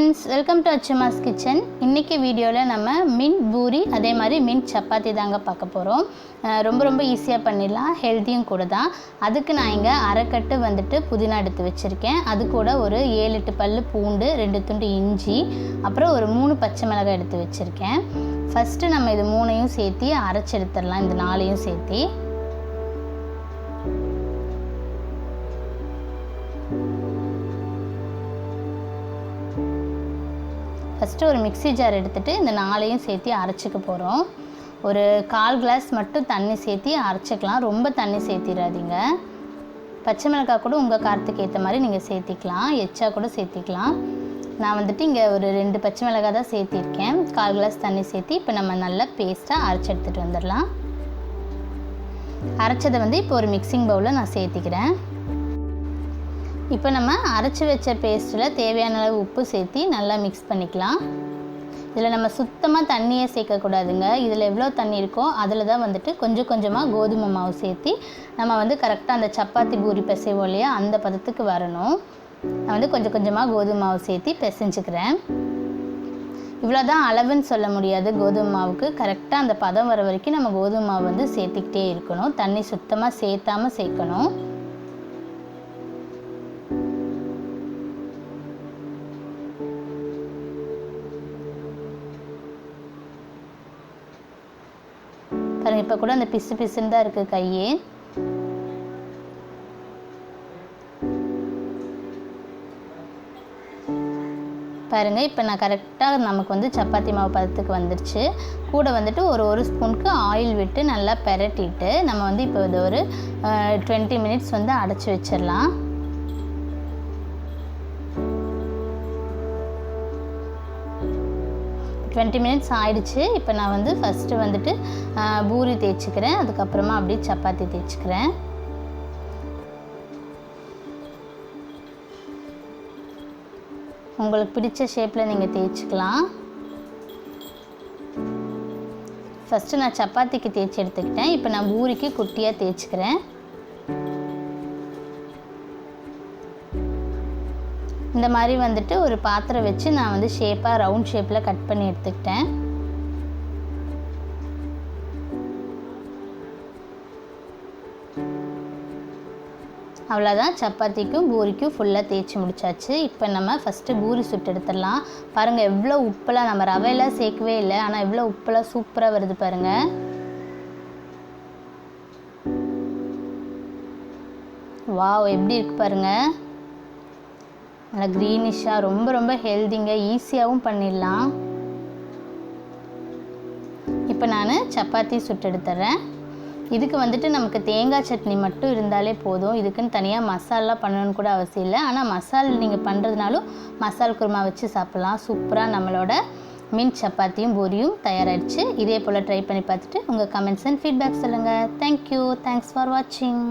friends, welcome to Achuma'S kitchen. இன்னைக்கு வீடியோல நம்ம மின்ட் பூரி அதே மாதிரி மின்ட் சப்பாத்தி தாங்க பார்க்க போறோம். ரொம்ப ஈஸியா பண்ணிடலாம், ஹெல்தியும் கூட தான். அதுக்கு நான் இங்க அரை கட்டு வந்துட்டு புதினா எடுத்து வச்சிருக்கேன். அது கூட ஒரு 7-8 பல்லு பூண்டு, 2 துண்டு இஞ்சி, அப்புறம் ஒரு 3 பச்சை மிளகாய் எடுத்து வச்சிருக்கேன். ஃபர்ஸ்ட் நம்ம இது மூணையும் சேர்த்து அரைச்சு எடுத்துறலாம், இந்த நாளையும் சேர்த்து. ஃபஸ்ட்டு ஒரு மிக்ஸி ஜார் எடுத்துகிட்டு இந்த நாளையும் சேர்த்து அரைச்சிக்க போகிறோம். ஒரு 1/4 கிளாஸ் மட்டும் தண்ணி சேர்த்து அரைச்சிக்கலாம், ரொம்ப தண்ணி சேர்த்திடாதீங்க. பச்சை மிளகாய் கூட உங்கள் காரத்துக்கு ஏற்ற மாதிரி நீங்கள் சேர்த்திக்கலாம், எச்சா கூட சேர்த்திக்கலாம். நான் வந்துட்டு இங்கே ஒரு 2 பச்சை மிளகாய் தான் சேர்த்திருக்கேன். 1/4 கிளாஸ் தண்ணி சேர்த்து இப்போ நம்ம நல்லா பேஸ்ட்டாக அரைச்சி எடுத்துகிட்டு வந்துடலாம். அரைச்சதை இப்போ ஒரு மிக்சிங் பவுலில் நான் சேர்த்திக்கிறேன். இப்போ நம்ம அரைச்சி வச்ச பேஸ்ட்டில் தேவையான அளவு உப்பு சேர்த்து நல்லா மிக்ஸ் பண்ணிக்கலாம். இதில் நம்ம சுத்தமாக தண்ணியை சேர்க்கக்கூடாதுங்க. இதில் எவ்வளோ தண்ணி இருக்கோ அதில் தான் வந்துட்டு கொஞ்சம் கொஞ்சமாக கோதுமை மாவு சேர்த்து நம்ம கரெக்டாக அந்த சப்பாத்தி பூரி பிசைவோம் இல்லையா, அந்த பதத்துக்கு வரணும். நான் கொஞ்சம் கொஞ்சமாக கோதுமை மாவு சேர்த்து பிசைஞ்சுக்கிறேன். இவ்வளோ தான் அளவுன்னு சொல்ல முடியாது. கோதுமை மாவுக்கு கரெக்டாக அந்த பதம் வர வரைக்கும் நம்ம கோதுமை மாவு சேர்த்துக்கிட்டே இருக்கணும். தண்ணி சுத்தமாக சேர்த்தாமல் சேர்க்கணும். பாருங்கள், இப்போ கூட அந்த பிசு பிசுன்னு தான் இருக்குது கையே. பாருங்கள், இப்போ நான் கரெக்டாக நமக்கு சப்பாத்தி மாவு பதத்துக்கு வந்துருச்சு. கூட ஒரு ஸ்பூனுக்கு ஆயில் விட்டு நல்லா பெரட்டிட்டு நம்ம இப்போ இது ஒரு 20 மினிட்ஸ் அடைச்சி வச்சிடலாம். 20 மினிட்ஸ் ஆயிடுச்சு. இப்போ நான் ஃபஸ்ட்டு பூரி தேய்ச்சிக்கிறேன், அதுக்கப்புறமா அப்படியே சப்பாத்தி தேய்ச்சிக்கிறேன். உங்களுக்கு பிடிச்ச ஷேப்பில் நீங்கள் தேய்ச்சிக்கலாம். ஃபஸ்ட்டு நான் சப்பாத்திக்கு தேய்ச்சி எடுத்துக்கிட்டேன். இப்போ நான் பூரிக்கு குட்டியாக தேய்ச்சிக்கிறேன். இந்த மாதிரி ஒரு பாத்திரம் வச்சு நான் ஷேப்பாக ரவுண்ட் ஷேப்பில் கட் பண்ணி எடுத்துக்கிட்டேன். அவ்வளோதான், சப்பாத்திக்கும் பூரிக்கும் ஃபுல்லாக தேய்ச்சி முடிச்சாச்சு. இப்போ நம்ம ஃபஸ்ட்டு பூரி சுட்டு எடுத்துடலாம். பாருங்கள், எவ்வளோ உப்பெல்லாம் நம்ம ரவையெல்லாம் சேர்க்கவே இல்லை, ஆனால் எவ்வளோ உப்பெல்லாம் சூப்பராக வருது பாருங்கள். வாவ், எப்படி இருக்குது பாருங்கள், நல்லா க்ரீனிஷாக, ரொம்ப ஹெல்திங்க, ஈஸியாகவும் பண்ணிடலாம். இப்போ நான் சப்பாத்தி சுட்டு எடுத்துட்றேன். இதுக்கு நமக்கு தேங்காய் சட்னி மட்டும் இருந்தாலே போதும். இதுக்குன்னு தனியாக மசாலா பண்ணணுன்னு கூட அவசியம் இல்லை. ஆனால் மசால் நீங்கள் பண்ணுறதுனாலும் மசால் குருமா வச்சு சாப்பிட்லாம். சூப்பராக நம்மளோட மின்ட் சப்பாத்தியும் பூரியும் தயாராகிடுச்சு. இதே போல் ட்ரை பண்ணி பார்த்துட்டு உங்கள் கமெண்ட்ஸ் அண்ட் ஃபீட்பேக் சொல்லுங்கள். தேங்க்யூ, தேங்க்ஸ் ஃபார் வாட்சிங்.